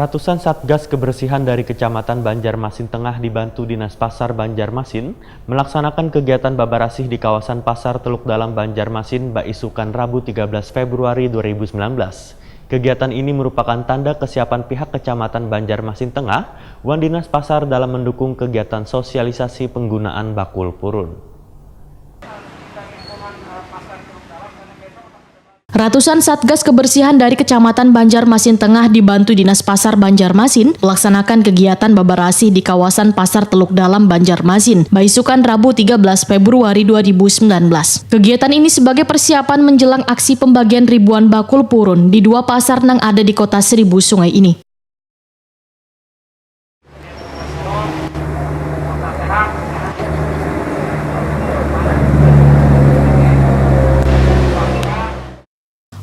Ratusan Satgas Kebersihan dari Kecamatan Banjarmasin Tengah dibantu Dinas Pasar Banjarmasin melaksanakan kegiatan babarasih di kawasan Pasar Teluk Dalam Banjarmasin Baisukan Rabu 13 Februari 2019. Kegiatan ini merupakan tanda kesiapan pihak Kecamatan Banjarmasin Tengah, Wan Dinas Pasar dalam mendukung kegiatan sosialisasi penggunaan bakul purun. Ratusan Satgas Kebersihan dari Kecamatan Banjarmasin Tengah dibantu Dinas Pasar Banjarmasin melaksanakan kegiatan babarasih di kawasan Pasar Teluk Dalam Banjarmasin, Baisukan Rabu 13 Februari 2019. Kegiatan ini sebagai persiapan menjelang aksi pembagian ribuan bakul purun di dua pasar yang ada di Kota Seribu Sungai ini.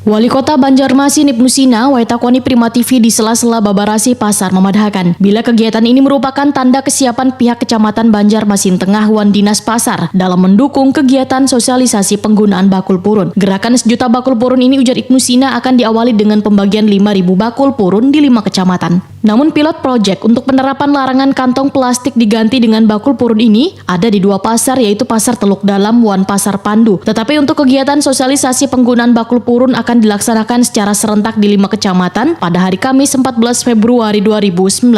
Wali Kota Banjarmasin Ibnu Sina Waitakoni Prima TV di sela-sela babarasi pasar memadahkan bila kegiatan ini merupakan tanda kesiapan pihak Kecamatan Banjarmasin Tengah Wan Dinas Pasar dalam mendukung kegiatan sosialisasi penggunaan bakul purun. Gerakan sejuta bakul purun ini, ujar Ibnu Sina, akan diawali dengan pembagian 5.000 bakul purun di 5 kecamatan. Namun pilot proyek untuk penerapan larangan kantong plastik diganti dengan bakul purun ini ada di dua pasar, yaitu Pasar Teluk Dalam Wan Pasar Pandu. Tetapi untuk kegiatan sosialisasi penggunaan bakul purun akan dilaksanakan secara serentak di 5 kecamatan pada hari Kamis 14 Februari 2019.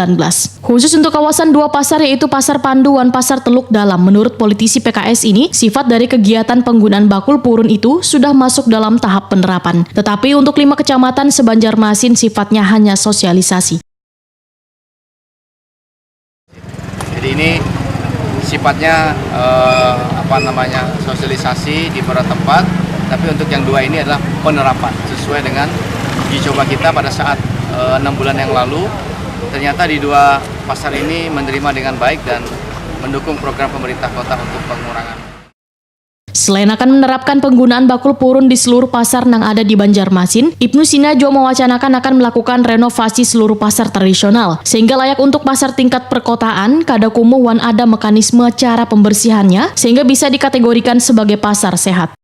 Khusus untuk kawasan dua pasar, yaitu Pasar Pandu Wan Pasar Teluk Dalam, menurut politisi PKS ini, sifat dari kegiatan penggunaan bakul purun itu sudah masuk dalam tahap penerapan. Tetapi untuk 5 kecamatan sebanjarmasin sifatnya hanya sosialisasi. Jadi ini sifatnya sosialisasi di beberapa tempat, tapi untuk yang dua ini adalah penerapan sesuai dengan uji coba kita pada saat 6 bulan yang lalu. Ternyata di dua pasar ini menerima dengan baik dan mendukung program pemerintah kota untuk pengurangan. Selain akan menerapkan penggunaan bakul purun di seluruh pasar yang ada di Banjarmasin, Ibnu Sina juga mewacanakan akan melakukan renovasi seluruh pasar tradisional sehingga layak untuk pasar tingkat perkotaan. Kada kumuh wan ada mekanisme cara pembersihannya sehingga bisa dikategorikan sebagai pasar sehat.